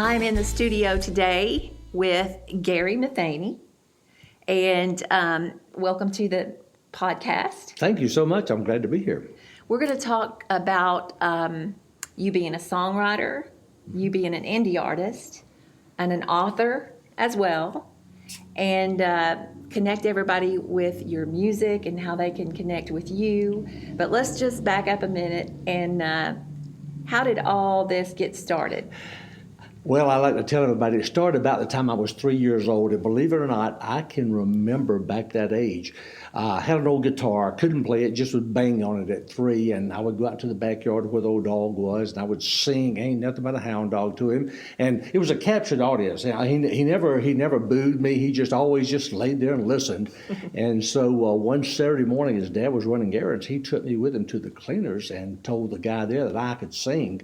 I'm in the studio today with Gary Matheny, and welcome to the podcast. Thank you so much. I'm glad to be here. We're going to talk about you being a songwriter, you being an indie artist, and an author as well, and connect everybody with your music and how they can connect with you. But let's just back up a minute and how did all this get started? Well, I like to tell everybody it started about the time I was 3 years old, and believe it or not, I can remember back that age. I had an old guitar, couldn't play it, just would bang on it at 3, and I would go out to the backyard where the old dog was, and I would sing "Ain't Nothing But a Hound Dog" to him, and it was a captured audience. He never booed me. He just always just laid there and listened. And so one Saturday morning, his dad was running errands. He took me with him to the cleaners and told the guy there that I could sing.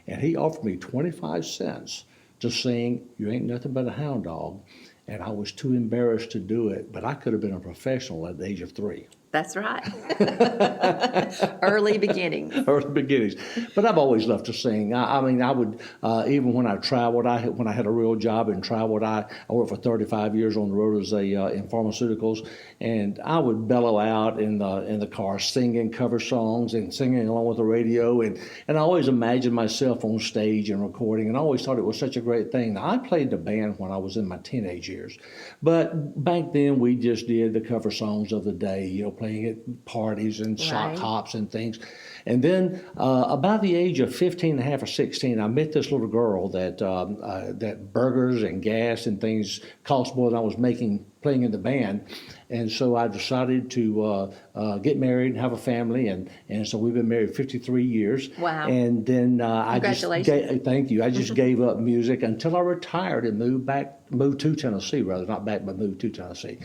And he offered me 25 cents to sing "You Ain't Nothing But a Hound Dog." And I was too embarrassed to do it, but I could have been a professional at the age of 3. That's right. Early beginnings. Early beginnings. But I've always loved to sing. I would, even when I traveled, when I had a real job and traveled, I worked for 35 years on the road as in pharmaceuticals, and I would bellow out in the car singing cover songs and singing along with the radio, and I always imagined myself on stage and recording, and I always thought it was such a great thing. Now, I played the band when I was in my teenage years, but back then we just did the cover songs of the day, playing at parties and sock hops and things. And then about the age of 15 and a half or 16, I met this little girl that burgers and gas and things cost more than I was making playing in the band. And so I decided to get married and have a family. And so we've been married 53 years. Wow. And then Congratulations. Thank you. I just gave up music until I retired and moved to Tennessee, rather, not back, but moved to Tennessee.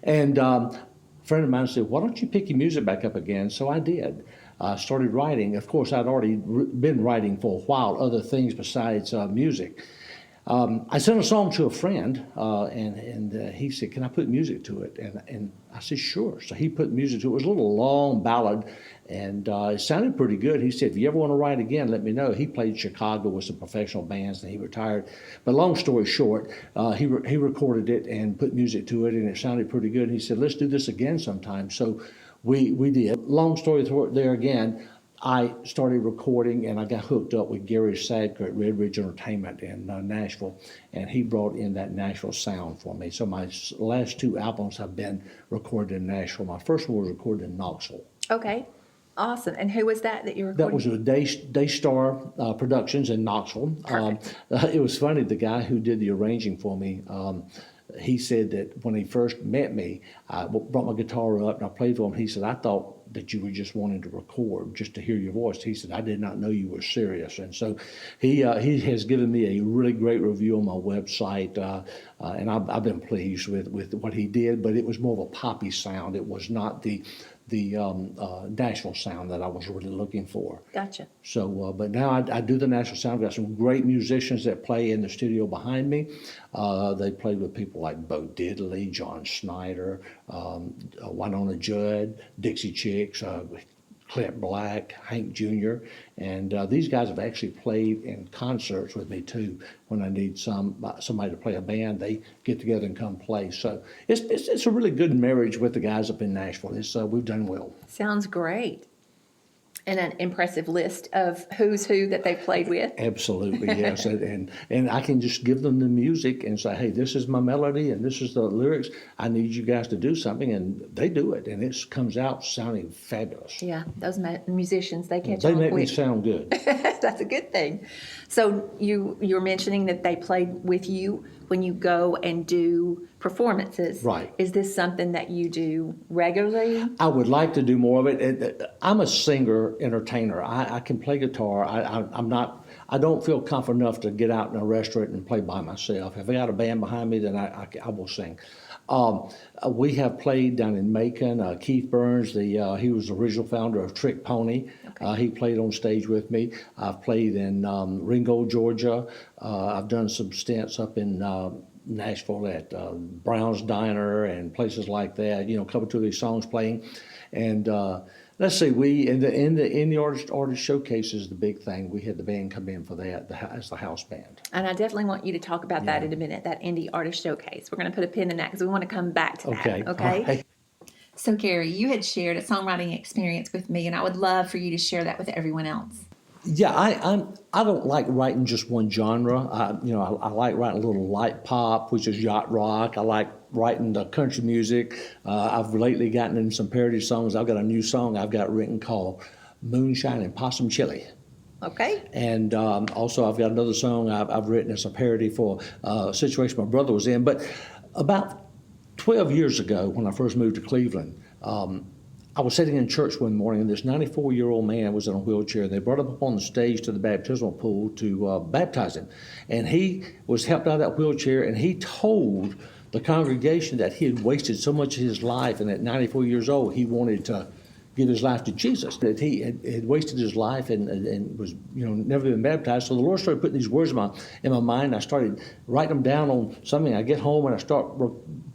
And a friend of mine said, "Why don't you pick your music back up again?" So I did. I started writing. Of course, I'd already been writing for a while, other things besides music. I sent a song to a friend, and he said, "Can I put music to it?" And I said, "Sure." So he put music to it. It was a little long ballad, and it sounded pretty good. He said, "If you ever want to write again, let me know." He played Chicago with some professional bands, and he retired. But long story short, he recorded it and put music to it, and it sounded pretty good. He said, "Let's do this again sometime." So we did. Long story there again. I started recording, and I got hooked up with Gary Sadker at Red Ridge Entertainment in Nashville, and he brought in that Nashville sound for me. So my last 2 albums have been recorded in Nashville. My first one was recorded in Knoxville. Okay. Awesome. And who was that you recorded? That was with Daystar Productions in Knoxville. It was funny, the guy who did the arranging for me, he said that when he first met me, I brought my guitar up and I played for him. He said, "I thought that you were just wanting to record, just to hear your voice." He said, "I did not know you were serious." And so he has given me a really great review on my website, and I've been pleased with what he did, but it was more of a poppy sound. It was not the Nashville sound that I was really looking for. Gotcha. So, but now I do the Nashville sound. I've got some great musicians that play in the studio behind me. They played with people like Bo Diddley, John Snyder, Winona Judd, Dixie Chicks, Clint Black, Hank Jr., and these guys have actually played in concerts with me too. When I need somebody to play a band, they get together and come play. So it's a really good marriage with the guys up in Nashville. We've done well. Sounds great. And an impressive list of who's who that they've played with. Absolutely, yes. and I can just give them the music and say, "Hey, this is my melody and this is the lyrics. I need you guys to do something," and they do it, and it comes out sounding fabulous. Yeah, those musicians, they catch on quick. They make me sound good. That's a good thing. So you were mentioning that they played with you when you go and do performances. Right. Is this something that you do regularly? I would like to do more of it. I'm a singer, entertainer. I can play guitar. I don't feel confident enough to get out in a restaurant and play by myself. If I got a band behind me, then I will sing. We have played down in Macon. Keith Burns, he was the original founder of Trick Pony. Okay. He played on stage with me. I've played in Ringgold, Georgia. I've done some stints up in Nashville at Brown's Diner and places like that. A couple, 2 of these songs playing. And let's see, we in the artist showcase is the big thing. We had the band come in for that as the house band. And I definitely want you to talk about that Yeah. in a minute, that Indie Artist Showcase. We're going to put a pin in that because we want to come back to Okay. that. Okay. All right. So, Gary, you had shared a songwriting experience with me, and I would love for you to share that with everyone else. Yeah, I don't like writing just one genre. I like writing a little light pop, which is yacht rock. I like writing the country music. I've lately gotten in some parody songs. I've got a new song I've got written called Moonshine and Possum Chili. Okay. And also I've got another song I've written as a parody for a situation my brother was in. But about 12 years ago, when I first moved to Cleveland, I was sitting in church one morning, and this 94-year-old man was in a wheelchair. They brought him up on the stage to the baptismal pool to baptize him. And he was helped out of that wheelchair, and he told the congregation that he had wasted so much of his life, and at 94 years old, he wanted to give his life to Jesus. That he had wasted his life and was never been baptized. So the Lord started putting these words in my mind. I started writing them down on something. I get home and I start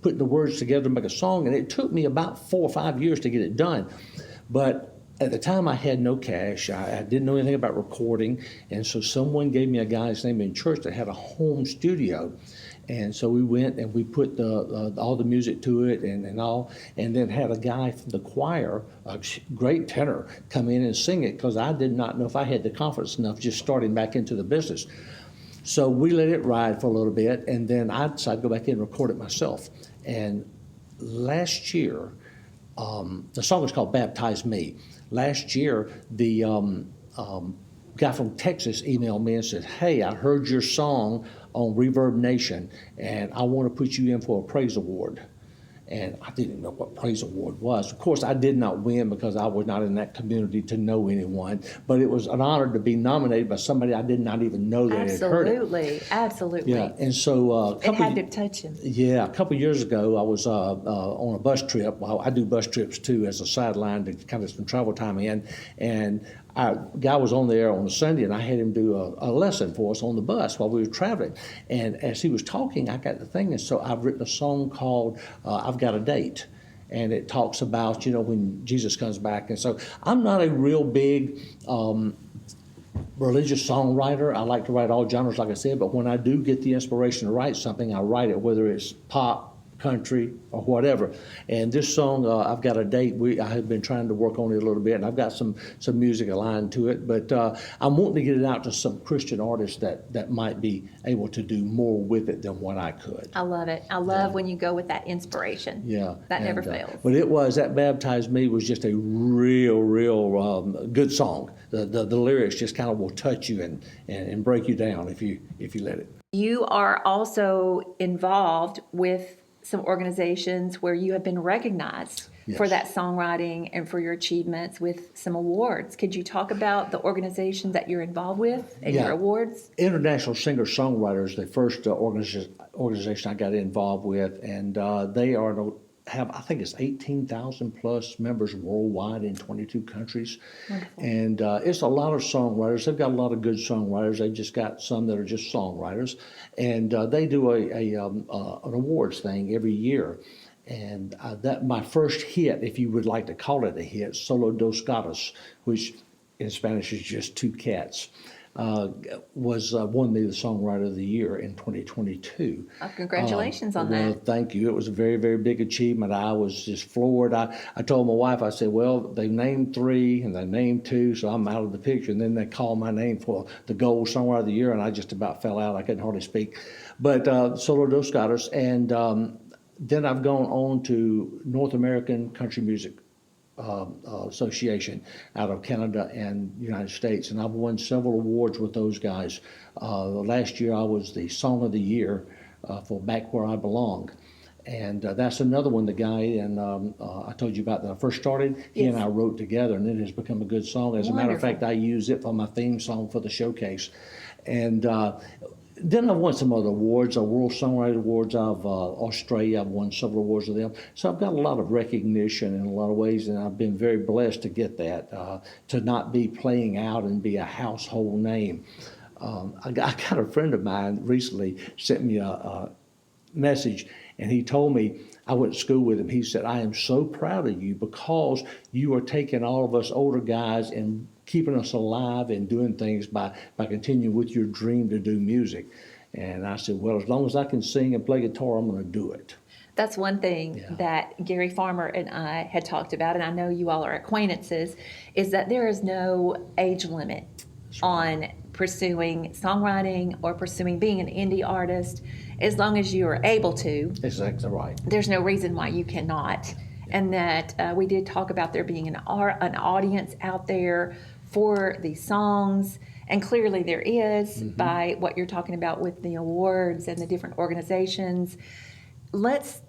putting the words together to make a song. And it took me about 4 or 5 years to get it done. But at the time, I had no cash. I didn't know anything about recording. And so someone gave me a guy's name in church that had a home studio. And so we went and we put all the music to it and all, and then had a guy from the choir, a great tenor, come in and sing it because I did not know if I had the confidence enough just starting back into the business. So we let it ride for a little bit, and then I decided to go back in and record it myself. And last year, the song is called Baptize Me. Last year, the guy from Texas emailed me and said, "Hey, I heard your song on Reverb Nation, and I want to put you in for a praise award." And I didn't know what praise award was. Of course, I did not win because I was not in that community to know anyone, but it was an honor to be nominated by somebody I did not even know that had heard it. Absolutely. Yeah, and so it had to touch him. Yeah, a couple of years ago, I was on a bus trip. Well, I do bus trips too as a sideline to kind of some travel time in, and a guy was on there on a Sunday, and I had him do a lesson for us on the bus while we were traveling. And as he was talking, I got the thing, and so I've written a song called I've Got a Date. And it talks about, when Jesus comes back. And so I'm not a real big religious songwriter. I like to write all genres, like I said, but when I do get the inspiration to write something, I write it, whether it's pop, country, or whatever. And this song, I've Got a Date, I have been trying to work on it a little bit, and I've got some music aligned to it, but I'm wanting to get it out to some Christian artists that might be able to do more with it than what I could. I love it. I love when you go with that inspiration. Yeah. That never fails. But that Baptize Me was just a real good song. The lyrics just kind of will touch you and break you down if you let it. You are also involved with some organizations where you have been recognized for that songwriting and for your achievements with some awards. Could you talk about the organizations that you're involved with and your awards? International Singer Songwriter is the first organization I got involved with, and they have, I think it's 18,000 plus members worldwide in 22 countries. Wonderful. And it's a lot of songwriters. They've got a lot of good songwriters. They've just got some that are just songwriters. And they do an awards thing every year. And that my first hit, if you would like to call it a hit, Solo Dos Gatos, which in Spanish is just two cats, won me the Songwriter of the Year in 2022. Congratulations on that. Well, thank you. It was a very, very big achievement. I was just floored. I told my wife, I said, well, they named 3 and they named 2, so I'm out of the picture. And then they called my name for the Gold Songwriter of the Year, and I just about fell out. I couldn't hardly speak. But Solo Dos Gatos, and then I've gone on to North American Country Music Association out of Canada and United States, and I've won several awards with those guys. Last year I was the Song of the Year for Back Where I Belong, and that's another one. The guy I told you about that I first started, he and I wrote together, and it has become a good song. As a matter of fact, I use it for my theme song for the showcase. And then I've won some other awards, World Songwriter Awards out of Australia. I've won several awards with them. So I've got a lot of recognition in a lot of ways, and I've been very blessed to get that, to not be playing out and be a household name. I got a friend of mine recently sent me a message, and he told me, I went to school with him. He said, I am so proud of you because you are taking all of us older guys and keeping us alive and doing things by continuing with your dream to do music. And I said, well, as long as I can sing and play guitar, I'm going to do it. That's one thing that Gary Farmer and I had talked about, and I know you all are acquaintances, is that there is no age limit on pursuing songwriting or pursuing being an indie artist. As long as you are able to. Exactly right. There's no reason why you cannot. And that we did talk about there being an audience out there for these songs. And clearly there is by what you're talking about with the awards and the different organizations. Let's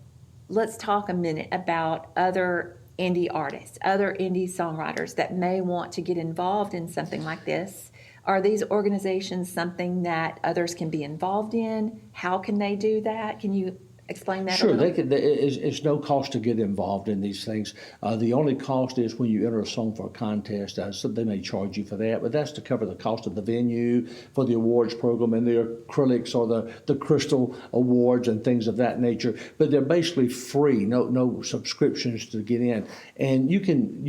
talk a minute about other indie artists, other indie songwriters that may want to get involved in something like this. Are these organizations something that others can be involved in? How can they do that? Can you explain that? Sure, they can. It's no cost to get involved in these things. The only cost is when you enter a song for a contest. So they may charge you for that, but that's to cover the cost of the venue, for the awards program, and the acrylics or the crystal awards and things of that nature. But they're basically free, no subscriptions to get in, and you can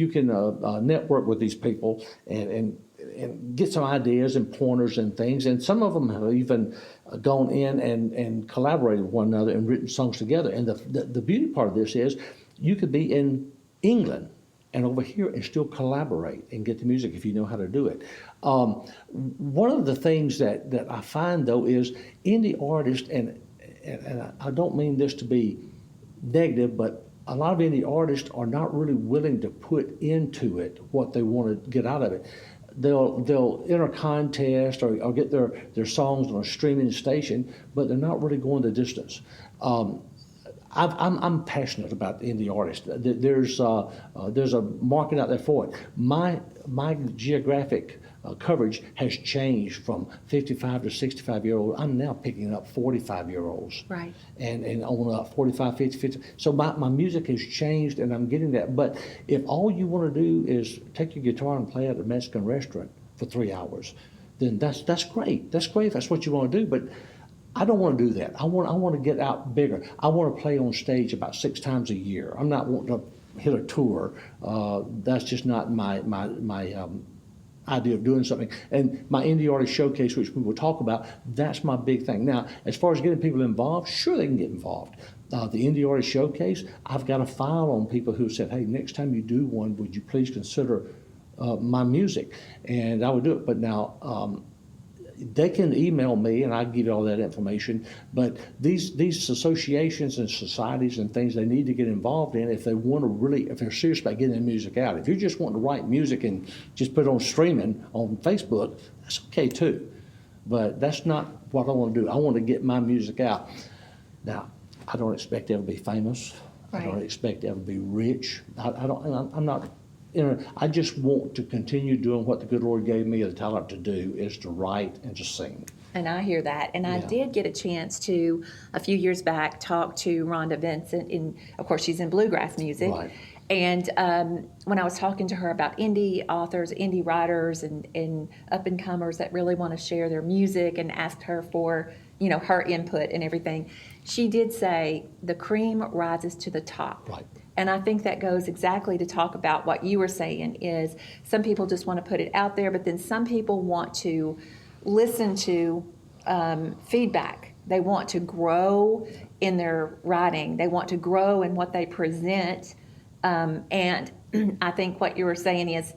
network with these people and get some ideas and pointers and things. And some of them have even gone in and collaborated with one another and written songs together. And the beauty part of this is you could be in England and over here and still collaborate and get the music if you know how to do it. One of the things that I find, though, is indie artists, and I don't mean this to be negative, but a lot of indie artists are not really willing to put into it what they want to get out of it. They'll enter a contest or get their songs on a streaming station, but they're not really going the distance. I'm passionate about the indie artist. There's a market out there for it. My geographic coverage has changed from 55 to 65-year-old. I'm now picking up 45-year-olds. Right. And on 45, 50. So my music has changed, and I'm getting that. But if all you want to do is take your guitar and play at a Mexican restaurant for 3 hours, then that's great. That's great if that's what you want to do. But I don't want to do that. I want to get out bigger. I want to play on stage about 6 times a year. I'm not wanting to hit a tour. That's just not my idea of doing something. And my indie artist showcase, which we will talk about, that's my big thing. Now, as far as getting people involved, sure, they can get involved. The indie artist showcase, I've got a file on people who said, hey, next time you do one, would you please consider my music? And I would do it. But now, they can email me and I give you all that information. But these associations and societies and things they need to get involved in if they want to really, if they're serious about getting their music out. If you're just wanting to write music and just put it on streaming on Facebook, that's okay too. But that's not what I want to do. I want to get my music out. Now, I don't expect to ever be famous. Right. I don't expect to ever be rich. I'm not. I just want to continue doing what the good Lord gave me the talent to do, is to write and to sing. And I hear that. And I did get a chance to, a few years back, talk to Rhonda Vincent. Of course, she's in bluegrass music. Right. And when I was talking to her about indie authors, indie writers, and up-and-comers that really want to share their music, and asked her for, her input and everything, she did say the cream rises to the top. Right. And I think that goes exactly to talk about what you were saying, is some people just want to put it out there, but then some people want to listen to feedback. They want to grow in their writing. They want to grow in what they present. And I think what you were saying is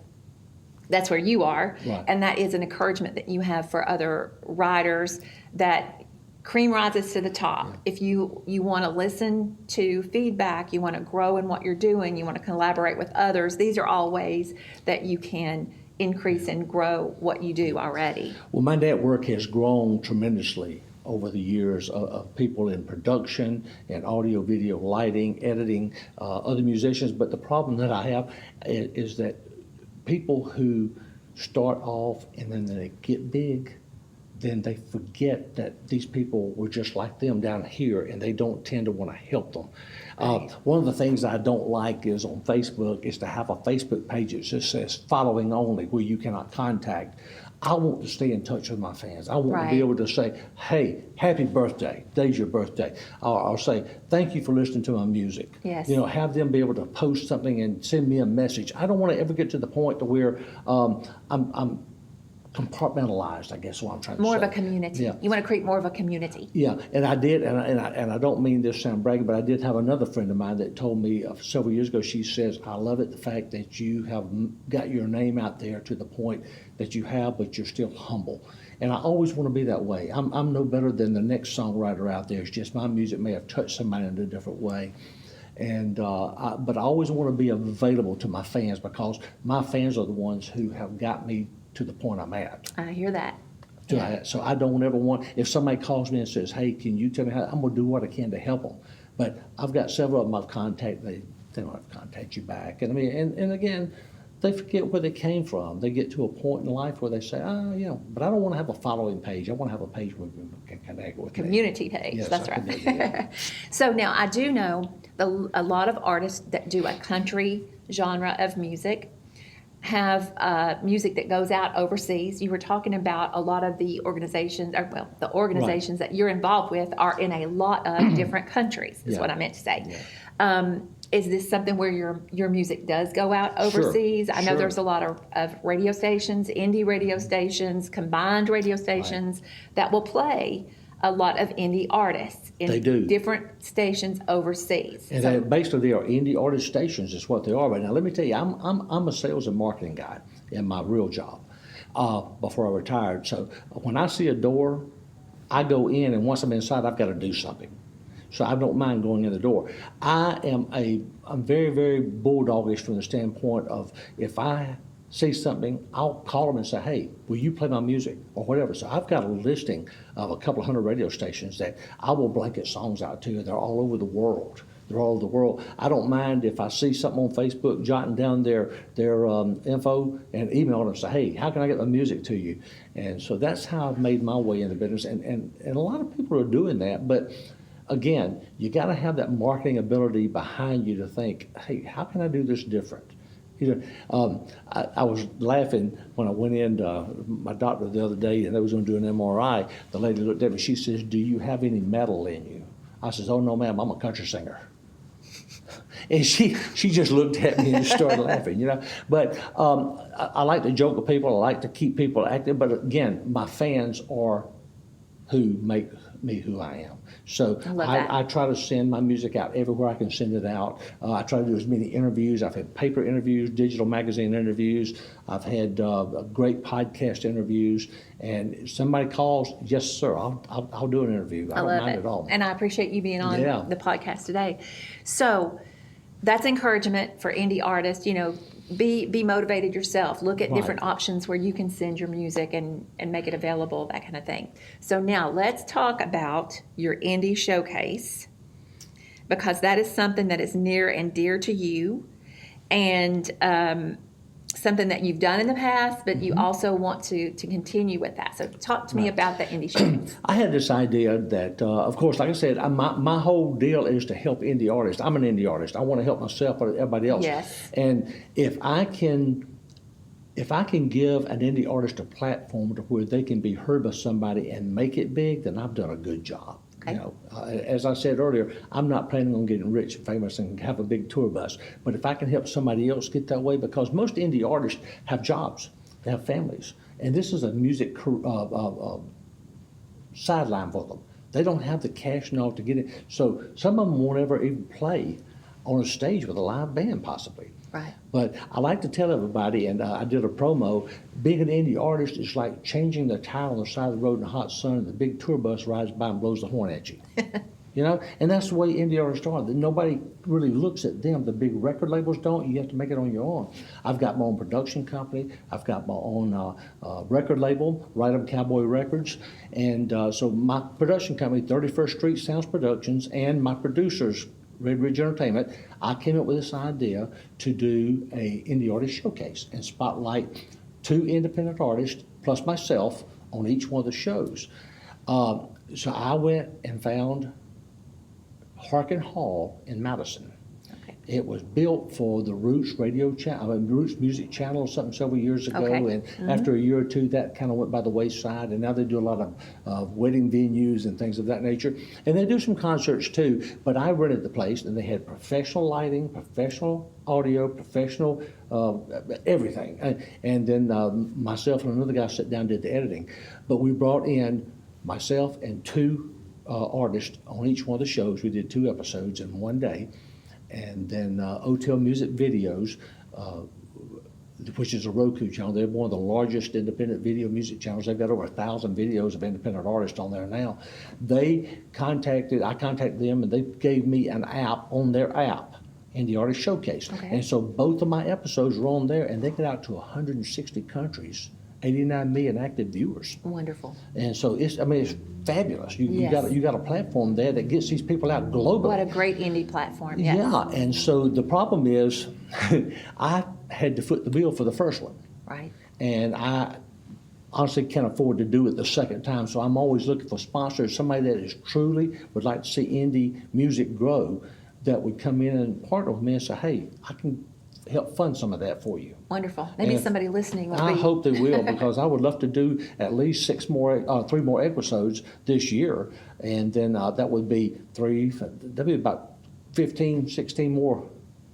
that's where you are. Right. And that is an encouragement that you have for other writers, that cream rises to the top. Yeah. If you want to listen to feedback, you want to grow in what you're doing, you want to collaborate with others, these are all ways that you can increase and grow what you do already. Well, my network has grown tremendously over the years of people in production and audio, video, lighting, editing, other musicians. But the problem that I have is that people who start off and then they get big, then they forget that these people were just like them down here, and they don't tend to want to help them. Right. One of the things I don't like is on Facebook is to have a Facebook page that just says following only, where you cannot contact. I want to stay in touch with my fans. I want to Right. be able to say, hey, happy birthday, today's your birthday. I'll say, thank you for listening to my music. Yes. You know, have them be able to post something and send me a message. I don't want to ever get to the point to where I'm compartmentalized, I guess is what I'm trying to say. More of a community. Yeah. You want to create more of a community. Yeah, and I did, and I don't mean this to sound bragging, but I did have another friend of mine that told me several years ago. She says, "I love it the fact that you have got your name out there to the point that you have, but you're still humble." And I always want to be that way. I'm no better than the next songwriter out there. It's just my music may have touched somebody in a different way. And but I always want to be available to my fans, because my fans are the ones who have got me to the point I'm at. I hear that. So I don't ever want, if somebody calls me and says, hey, can you tell me how, I'm going to do what I can to help them. But I've got several of them I've contacted, they don't have to contact you back. And I mean, and again, they forget where they came from. They get to a point in life where they say, but I don't want to have a following page. I want to have a page where we can connect with Community page. Yes, That's a right. community, yeah. So now I do know a lot of artists that do a country genre of music have music that goes out overseas. You were talking about a lot of the organizations, the organizations that you're involved with are in a lot of different countries, is Yeah. what I meant to say. Yeah. Is this something where your music does go out overseas? I know Sure. there's a lot of radio stations, indie radio stations, combined radio stations that will play a lot of indie artists in They do. different stations overseas. And So- basically, they are indie artist stations, is what they are. But now, let me tell you, I'm a sales and marketing guy in my real job before I retired. So when I see a door, I go in, and once I'm inside, I've got to do something. So I don't mind going in the door. I'm very, very bulldogish from the standpoint of, if I see something, I'll call them and say, hey, will you play my music or whatever. So I've got a listing of a couple of hundred radio stations that I will blanket songs out to. They're all over the world. They're all over the world. I don't mind if I see something on Facebook, jotting down their info and email them and say, hey, how can I get my music to you? And so that's how I've made my way into business. And a lot of people are doing that. But again, you got to have that marketing ability behind you to think, hey, how can I do this different? You know, I was laughing when I went in to my doctor the other day, and they was going to do an MRI. The lady looked at me. She says, "Do you have any metal in you?" I says, "Oh no, ma'am. I'm a country singer." And she just looked at me and started laughing. You know, but I like to joke with people. I like to keep people active. But again, my fans are who make me who I am. So I try to send my music out everywhere I can send it out. I try to do as many interviews. I've had paper interviews, digital magazine interviews. I've had great podcast interviews. And if somebody calls, yes, sir, I'll do an interview. I don't love mind it. at all. And I appreciate you being on Yeah. the podcast today. So that's encouragement for indie artists. You know, be motivated yourself. Look at different options where you can send your music and make it available, that kind of thing. So now let's talk about your indie showcase, because that is something that is near and dear to you, and something that you've done in the past, but you also want to continue with that. So talk to me about the indie showcase. I had this idea that, of course, like I said, my whole deal is to help indie artists. I'm an indie artist. I want to help myself or everybody else. Yes. And if I can give an indie artist a platform to where they can be heard by somebody and make it big, then I've done a good job. Okay. You know, as I said earlier, I'm not planning on getting rich and famous and have a big tour bus. But if I can help somebody else get that way, because most indie artists have jobs, they have families, and this is a music sideline for them. They don't have the cash and all to get it. So some of them won't ever even play on a stage with a live band, possibly. Right. But I like to tell everybody, and I did a promo, being an indie artist is like changing the tire on the side of the road in the hot sun, and the big tour bus rides by and blows the horn at you. You know, and that's the way indie artists are. Nobody really looks at them. The big record labels don't. You have to make it on your own. I've got my own production company. I've got my own record label, Ride 'em Cowboy Records. And so my production company, 31st Street Sounds Productions, and my producers, Red Ridge Entertainment, I came up with this idea to do a indie artist showcase and spotlight 2 independent artists plus myself on each one of the shows. So I went and found Harkin Hall in Madison. Okay. It was built for the Roots radio channel, Roots music channel or something several years ago. Okay. And after a year or two, that kind of went by the wayside. And now they do a lot of wedding venues and things of that nature. And they do some concerts too. But I rented the place, and they had professional lighting, professional audio, professional everything. And then myself and another guy sat down and did the editing. But we brought in myself and two artists on each one of the shows. We did 2 episodes in one day. And then Hotel Music Videos, which is a Roku channel. They're one of the largest independent video music channels. They've got over 1,000 videos of independent artists on there now. I contacted them, and they gave me an app on their app, Indie Artist Showcase. Okay. And so both of my episodes are on there, and they get out to 160 countries, 89 million active viewers. Wonderful. And so it's fabulous. You Yes. got a platform there that gets these people out globally. What a great indie platform. Yes. Yeah, and so the problem is I had to foot the bill for the first one. Right. And I honestly can't afford to do it the second time, so I'm always looking for sponsors, somebody that is truly would like to see indie music grow, that would come in and partner with me and say, hey, I can help fund some of that for you. Wonderful. Maybe And somebody listening will I be. hope they will, because I would love to do at least 3 more episodes this year, and then that would be that'd be about 15, 16 more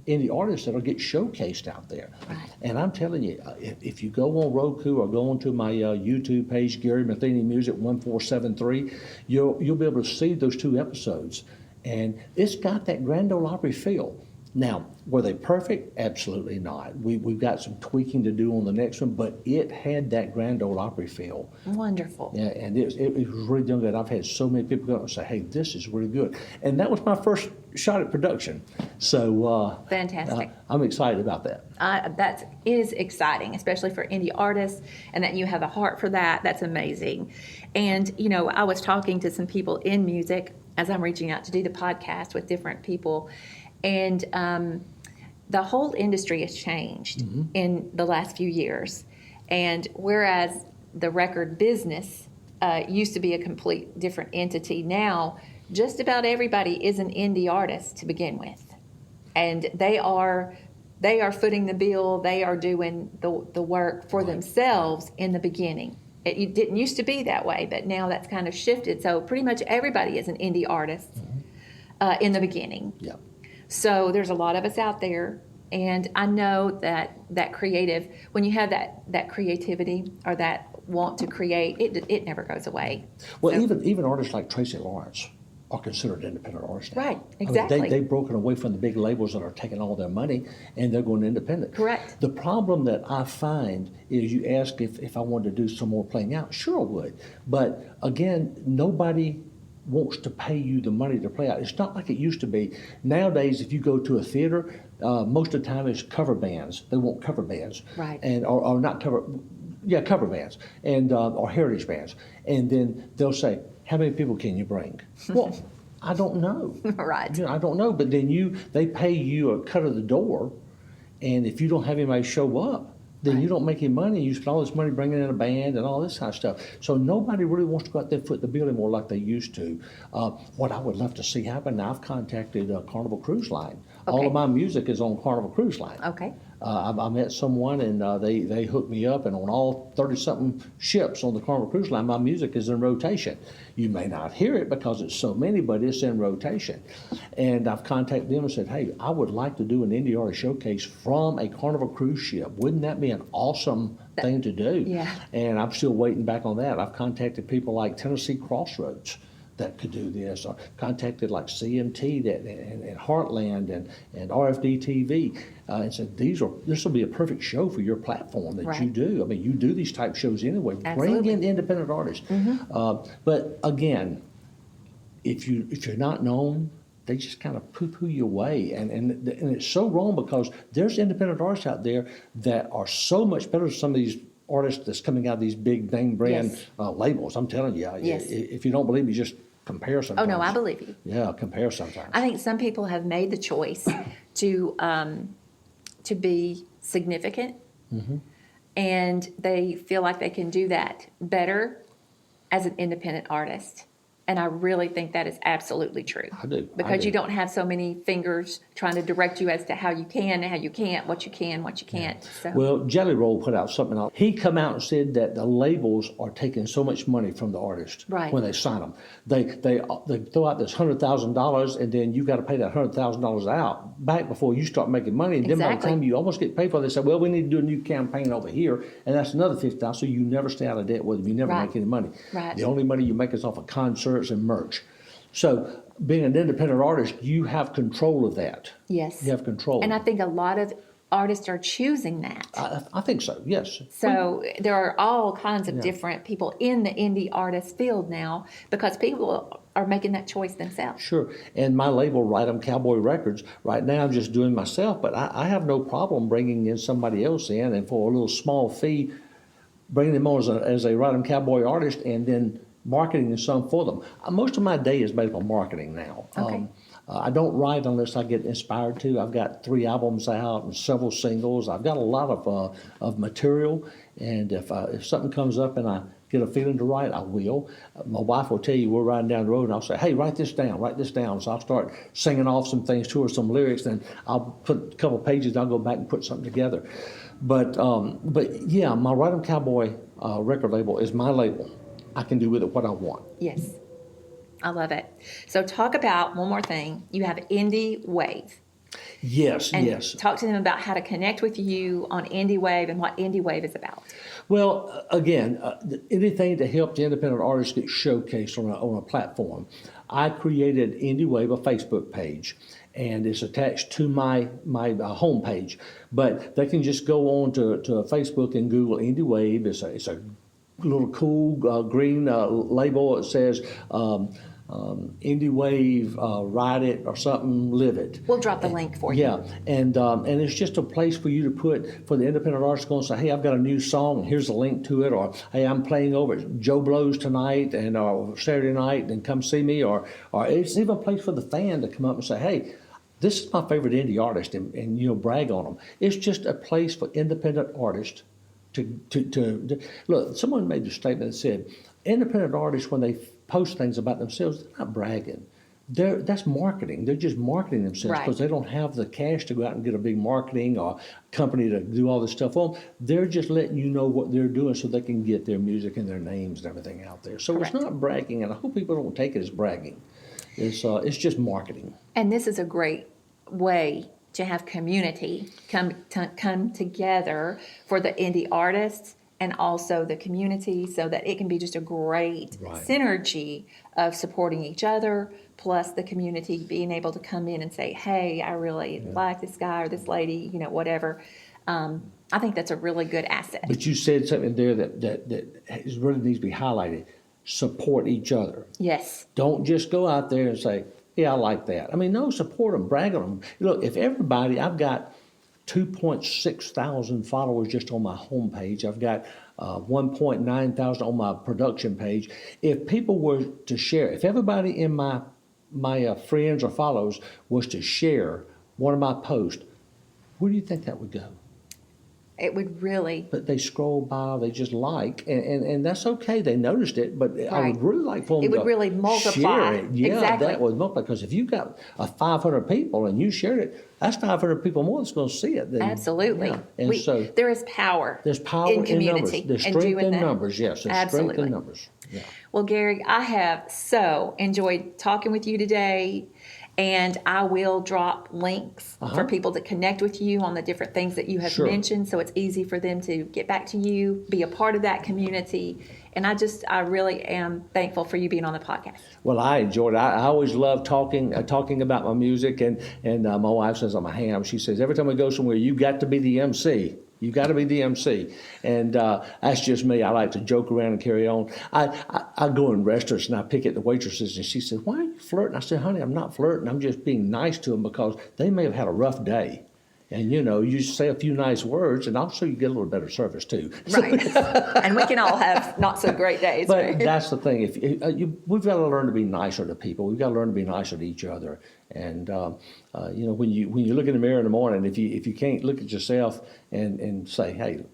indie artists that'll get showcased out there. Right. And I'm telling you, if you go on Roku or go onto my YouTube page, Gary Matheny Music 1473, you'll be able to see those 2 episodes, and it's got that Grand Ole Opry feel. Now, were they perfect? Absolutely not. We've got some tweaking to do on the next one, but it had that Grand Ole Opry feel. Wonderful. Yeah, and it was really done good. I've had so many people go and say, hey, this is really good. And that was my first shot at production. So Fantastic. I'm excited about that. That is exciting, especially for indie artists, and that you have a heart for that. That's amazing. And, I was talking to some people in music as I'm reaching out to do the podcast with different people. And the whole industry has changed in the last few years. And whereas the record business used to be a complete different entity, now just about everybody is an indie artist to begin with. And they are footing the bill. They are doing the work for themselves in the beginning. It didn't used to be that way, but now that's kind of shifted. So pretty much everybody is an indie artist in the beginning. Yeah. So there's a lot of us out there, and I know that creative, when you have that creativity or that want to create, it never goes away. Well, So- even artists like Tracy Lawrence are considered independent artists now. Right, I mean, exactly. they've broken away from the big labels that are taking all their money, and they're going independent. Correct. The problem that I find is, you ask if I wanted to do some more playing out. Sure, I would. But again, nobody wants to pay you the money to play out. It's not like it used to be. Nowadays, if you go to a theater, most of the time it's cover bands. They want cover bands. Right. And or not cover, yeah, cover bands and or heritage bands. And then they'll say, how many people can you bring? Well, I don't know. Right. I don't know. But then they pay you a cut of the door, and if you don't have anybody show up, then you don't make any money. You spend all this money bringing in a band and all this kind of stuff. So nobody really wants to go out there and foot the bill anymore like they used to. What I would love to see happen, now I've contacted Carnival Cruise Line. All Okay. of my music is on Carnival Cruise Line. Okay. I met someone, and they hooked me up, and on all 30-something ships on the Carnival Cruise Line, my music is in rotation. You may not hear it because it's so many, but it's in rotation. And I've contacted them and said, hey, I would like to do an indie artist showcase from a Carnival cruise ship. Wouldn't that be an awesome thing to do? Yeah. And I'm still waiting back on that. I've contacted people like Tennessee Crossroads that could do this, or contacted like CMT and Heartland and RFD TV, and said this will be a perfect show for your platform that you Right. do. I mean, you do these type shows anyway. Absolutely. Bring in independent artists. But again, if you're not known, they just kind of poo-poo you away, and it's so wrong, because there's independent artists out there that are so much better than some of these artists that's coming out of these big name brand Yes. Labels. I'm telling you, Yes. if you don't believe me, just compare sometimes. Oh, no, I believe you. Yeah, compare sometimes. I think some people have made the choice to be significant, and they feel like they can do that better as an independent artist. And I really think that is absolutely true. I do. Because you don't have so many fingers trying to direct you as to how you can and how you can't, what you can, what you can't. So. Well, Jelly Roll put out something out. He come out and said that the labels are taking so much money from the artist when they sign them. They throw out this $100,000, and then you got to pay that $100,000 out back before you start making money. And then by the time you almost get paid for it, they say, well, we need to do a new campaign over here, and that's another $50,000. So you never stay out of debt with them. You never make any money. Right. The only money you make is off of concerts and merch. So being an independent artist, you have control of that. Yes. You have control. And I think a lot of artists are choosing that. I think so, yes. So there are all kinds of different people in the indie artist field now because people are making that choice themselves. Sure. And my label, Write 'em Cowboy Records, right now I'm just doing myself, but I have no problem bringing in somebody else in, and for a little small fee, bringing them on as a Write 'em Cowboy artist, and then marketing the song for them. Most of my day is made up on marketing now. Okay. I don't write unless I get inspired to. I've got 3 albums out and several singles. I've got a lot of material, and if something comes up and I get a feeling to write, I will. My wife will tell you, we're riding down the road, and I'll say, hey, write this down. So I'll start singing off some things to her, some lyrics, and I'll put a couple of pages, and I'll go back and put something together. But yeah, my Write 'em Cowboy record label is my label. I can do with it what I want. Yes. I love it. So talk about one more thing. You have Indie Wave. Yes, and yes. Talk to them about how to connect with you on Indie Wave and what Indie Wave is about. Well, again, anything to help the independent artists get showcased on a platform. I created Indie Wave, a Facebook page, and it's attached to my homepage. But they can just go on to Facebook and Google Indie Wave. It's a little cool green label. It says Indie Wave, Ride It, or something, Live It. We'll drop the link for you. Yeah, and it's just a place for you to put, for the independent artist going to say, hey, I've got a new song, here's a link to it, or hey, I'm playing over at Joe Blow's tonight and Saturday night, and come see me, or it's even a place for the fan to come up and say, hey, this is my favorite indie artist, and brag on them. It's just a place for independent artists to look. Someone made a statement that said, independent artists, when they post things about themselves, they're not bragging. That's marketing. They're just marketing themselves because they don't have the cash to go out and get a big marketing or company to do all this stuff for them. They're just letting you know what they're doing so they can get their music and their names and everything out there. So It's not bragging, and I hope people don't take it as bragging. It's just marketing. And this is a great way to have community come together for the indie artists and also the community, so that it can be just a great synergy of supporting each other, plus the community being able to come in and say, hey, I really like this guy or this lady, whatever. I think that's a really good asset. But you said something there that really needs to be highlighted. Support each other. Yes. Don't just go out there and say, yeah, I like that. I mean, no, support them, brag on them. Look, if everybody, I've got 2.6 thousand followers just on my homepage. I've got 1.9 thousand on my production page. If people were to share, if everybody in my friends or followers was to share one of my posts, where do you think that would go? It would really. But they scroll by, they just like, and that's okay. They noticed it, but I would really like for them to would really multiply. Share it. Yeah, exactly. That would multiply, because if you've got 500 people and you shared it, that's 500 people more that's going to see it. Then, absolutely. Yeah. And so there is power. There's power in community. Numbers. There's strength in numbers. Yes, there's absolutely. strength in numbers. Yeah. Well, Gary, I have so enjoyed talking with you today. And I will drop links for people to connect with you on the different things that you have mentioned, so it's easy for them to get back to you, be a part of that community. And I really am thankful for you being on the podcast. Well, I enjoyed it. I always love talking about my music, and my wife says I'm a ham. She says, every time we go somewhere, you got to be the MC. You got to be the MC, and that's just me. I like to joke around and carry on. I go in restaurants and I pick at the waitresses, and she says, "Why are you flirting?" I said, "Honey, I'm not flirting. I'm just being nice to them because they may have had a rough day, and you say a few nice words, and also you get a little better service too." Right, and we can all have not so great days. But right? That's the thing. We've got to learn to be nicer to people. We've got to learn to be nicer to each other. And when you look in the mirror in the morning, if you can't look at yourself and say, hey,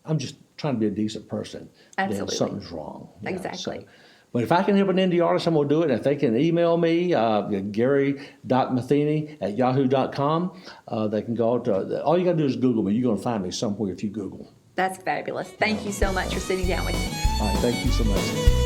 I'm just trying to be a decent person, then Absolutely. something's wrong. Exactly. But if I can help an indie artist, I'm going to do it. And if they can email me, gary.matheny@yahoo.com, they can go to, all you got to do is Google me. You're going to find me somewhere if you Google. That's fabulous. Thank you so much for sitting down with me. All right, thank you so much.